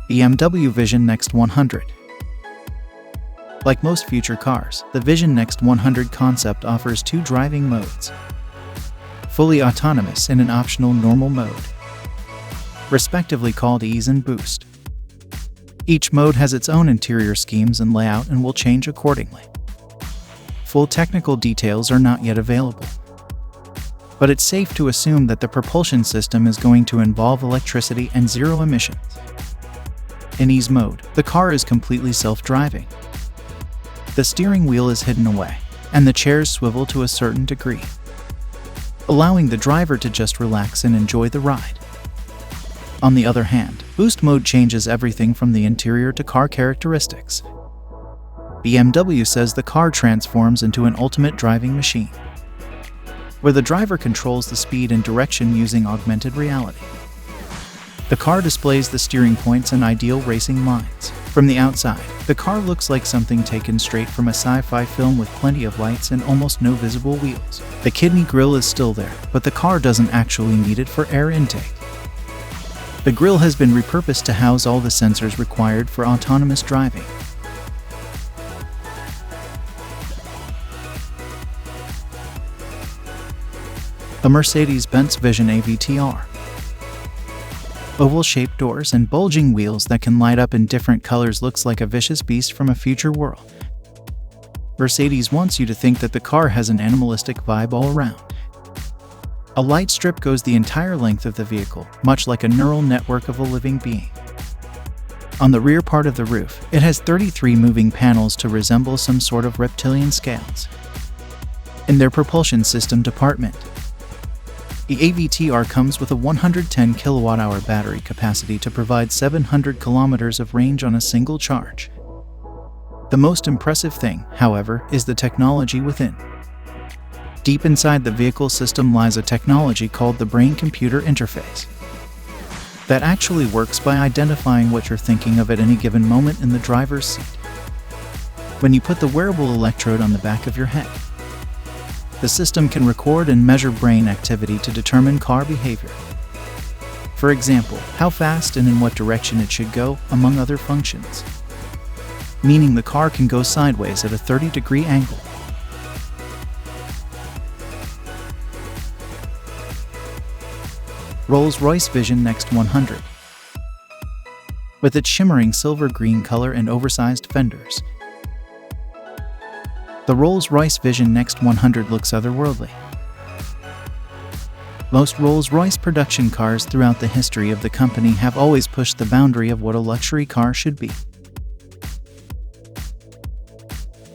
BMW Vision Next 100. Like most future cars, the Vision Next 100 concept offers two driving modes: fully autonomous and an optional normal mode, respectively called Ease and Boost. Each mode has its own interior schemes and layout and will change accordingly. Full technical details are not yet available, but it's safe to assume that the propulsion system is going to involve electricity and zero emissions. In Ease mode, the car is completely self-driving. The steering wheel is hidden away, and the chairs swivel to a certain degree, allowing the driver to just relax and enjoy the ride. On the other hand, Boost mode changes everything from the interior to car characteristics. BMW says the car transforms into an ultimate driving machine, where the driver controls the speed and direction using augmented reality. The car displays the steering points and ideal racing lines. From the outside, the car looks like something taken straight from a sci-fi film with plenty of lights and almost no visible wheels. The kidney grille is still there, but the car doesn't actually need it for air intake. The grille has been repurposed to house all the sensors required for autonomous driving. A Mercedes-Benz Vision AVTR. Oval-shaped doors and bulging wheels that can light up in different colors looks like a vicious beast from a future world. Mercedes wants you to think that the car has an animalistic vibe all around. A light strip goes the entire length of the vehicle, much like a neural network of a living being. On the rear part of the roof, it has 33 moving panels to resemble some sort of reptilian scales. In their propulsion system department, the AVTR comes with a 110 kWh battery capacity to provide 700 kilometers of range on a single charge. The most impressive thing, however, is the technology within. Deep inside the vehicle system lies a technology called the brain-computer interface that actually works by identifying what you're thinking of at any given moment in the driver's seat. When you put the wearable electrode on the back of your head, the system can record and measure brain activity to determine car behavior. For example, how fast and in what direction it should go, among other functions. Meaning the car can go sideways at a 30-degree angle. Rolls-Royce Vision Next 100. With its shimmering silver-green color and oversized fenders, the Rolls-Royce Vision Next 100 looks otherworldly. Most Rolls-Royce production cars throughout the history of the company have always pushed the boundary of what a luxury car should be.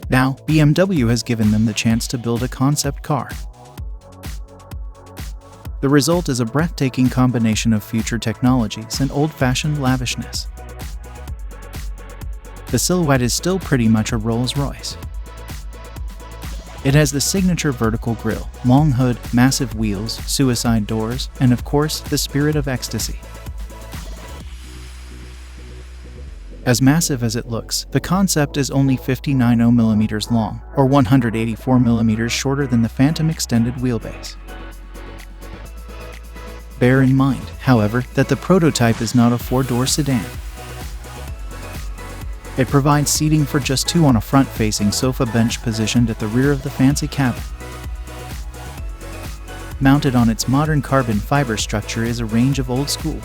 Now, BMW has given them the chance to build a concept car. The result is a breathtaking combination of future technologies and old-fashioned lavishness. The silhouette is still pretty much a Rolls-Royce. It has the signature vertical grille, long hood, massive wheels, suicide doors, and of course, the spirit of ecstasy. As massive as it looks, the concept is only 59.0mm long, or 184mm shorter than the Phantom extended wheelbase. Bear in mind, however, that the prototype is not a four-door sedan. It provides seating for just two on a front-facing sofa bench positioned at the rear of the fancy cabin. Mounted on its modern carbon fiber structure is a range of old-school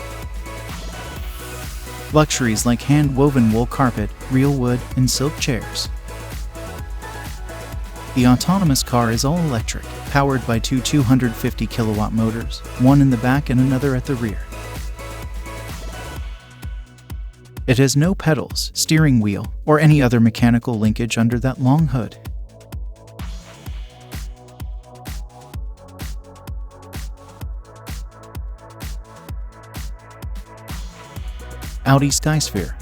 luxuries like hand-woven wool carpet, real wood, and silk chairs. The autonomous car is all electric, powered by two 250-kilowatt motors, one in the back and another at the rear. It has no pedals, steering wheel, or any other mechanical linkage under that long hood. Audi Skysphere.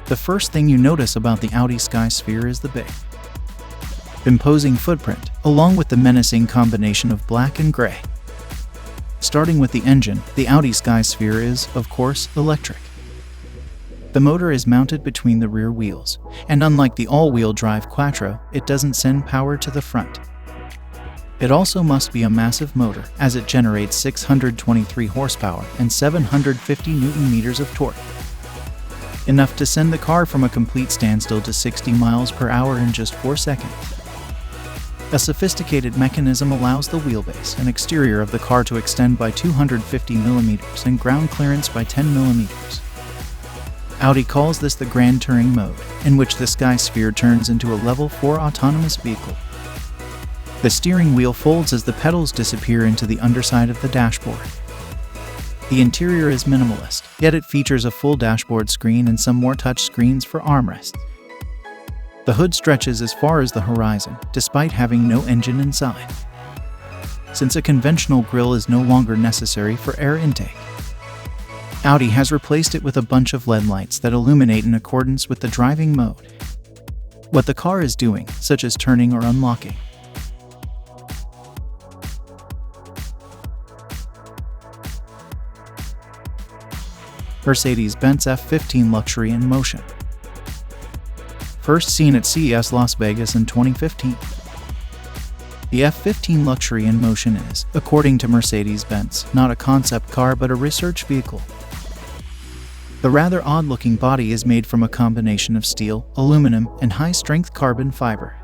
The first thing you notice about the Audi Skysphere is the big, imposing footprint, along with the menacing combination of black and gray. Starting with the engine, the Audi Skysphere is, of course, electric. The motor is mounted between the rear wheels, and unlike the all-wheel drive Quattro, it doesn't send power to the front. It also must be a massive motor, as it generates 623 horsepower and 750 Newton-meters of torque. enough to send the car from a complete standstill to 60 miles per hour in just 4 seconds. A sophisticated mechanism allows the wheelbase and exterior of the car to extend by 250 mm and ground clearance by 10 mm. Audi calls this the Grand Touring mode, in which the Sky Sphere turns into a Level 4 autonomous vehicle. The steering wheel folds as the pedals disappear into the underside of the dashboard. The interior is minimalist, yet it features a full dashboard screen and some more touch screens for armrests. The hood stretches as far as the horizon, despite having no engine inside, since a conventional grille is no longer necessary for air intake. Audi has replaced it with a bunch of LED lights that illuminate in accordance with the driving mode, what the car is doing, such as turning or unlocking. Mercedes-Benz F15 Luxury in motion. First seen at CES Las Vegas in 2015. The F15 Luxury in motion is, according to Mercedes-Benz, not a concept car but a research vehicle. The rather odd-looking body is made from a combination of steel, aluminum, and high-strength carbon fiber.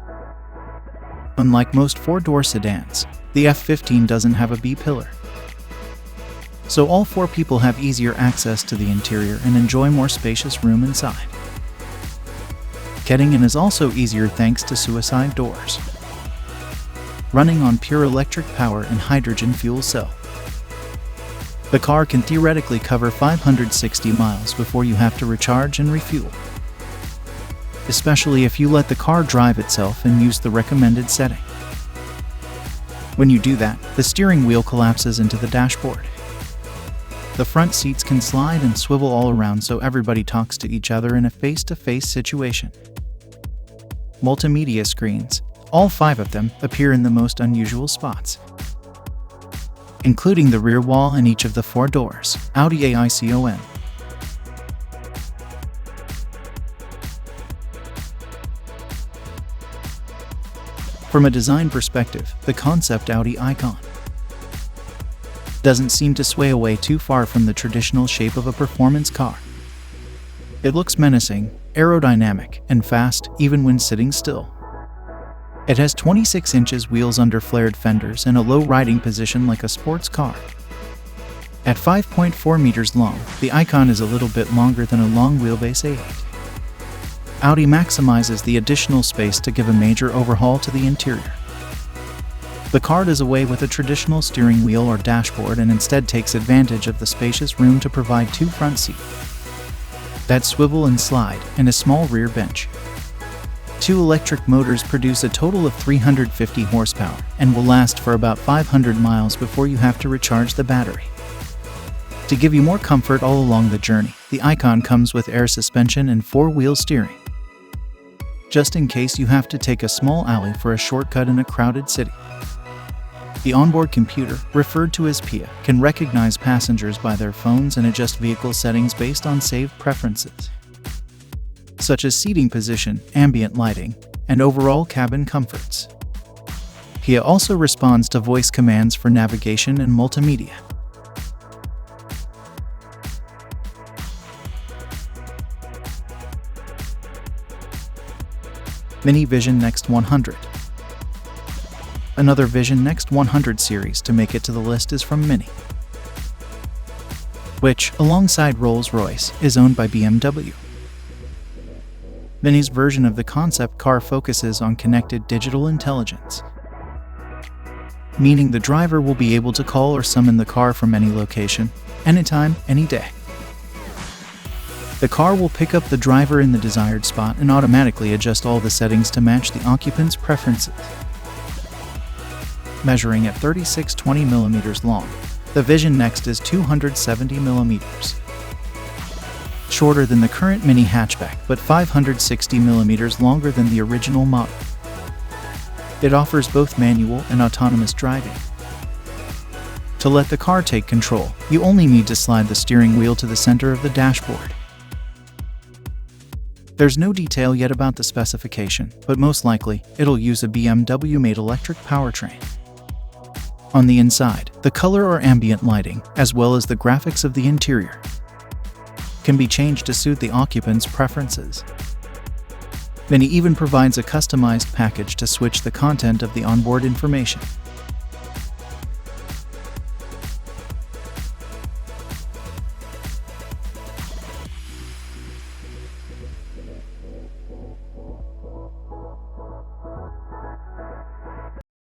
Unlike most four-door sedans, the F15 doesn't have a B-pillar, so all 4 people have easier access to the interior and enjoy more spacious room inside. Getting in is also easier thanks to suicide doors, running on pure electric power and hydrogen fuel cell. The car can theoretically cover 560 miles before you have to recharge and refuel, especially if you let the car drive itself and use the recommended setting. When you do that, the steering wheel collapses into the dashboard. The front seats can slide and swivel all around so everybody talks to each other in a face-to-face situation. Multimedia screens, all 5 of them, appear in the most unusual spots, including the rear wall and each of the 4 doors. Audi AICON. From a design perspective, the concept Audi icon doesn't seem to sway away too far from the traditional shape of a performance car. It looks menacing, aerodynamic, and fast even when sitting still. It has 26 inches wheels under flared fenders and a low riding position like a sports car. At 5.4 meters long, the Icon is a little bit longer than a long wheelbase A8. Audi maximizes the additional space to give a major overhaul to the interior. The car does away with a traditional steering wheel or dashboard and instead takes advantage of the spacious room to provide 2 front seats that swivel and slide, and a small rear bench. 2 electric motors produce a total of 350 horsepower and will last for about 500 miles before you have to recharge the battery. To give you more comfort all along the journey, the Icon comes with air suspension and 4-wheel steering, just in case you have to take a small alley for a shortcut in a crowded city. The onboard computer, referred to as PIA, can recognize passengers by their phones and adjust vehicle settings based on saved preferences, such as seating position, ambient lighting, and overall cabin comforts. PIA also responds to voice commands for navigation and multimedia. Mini Vision Next 100. Another Vision Next 100 series to make it to the list is from Mini, which, alongside Rolls-Royce, is owned by BMW. Mini's version of the concept car focuses on connected digital intelligence, meaning the driver will be able to call or summon the car from any location, anytime, any day. The car will pick up the driver in the desired spot and automatically adjust all the settings to match the occupant's preferences. Measuring at 3620 mm long, the Vision Next is 270 mm. Shorter than the current Mini hatchback, but 560 mm longer than the original model. It offers both manual and autonomous driving. To let the car take control, you only need to slide the steering wheel to the center of the dashboard. There's no detail yet about the specification, but most likely, it'll use a BMW-made electric powertrain. On the inside, the color or ambient lighting, as well as the graphics of the interior, can be changed to suit the occupant's preferences. Many even provides a customized package to switch the content of the onboard information.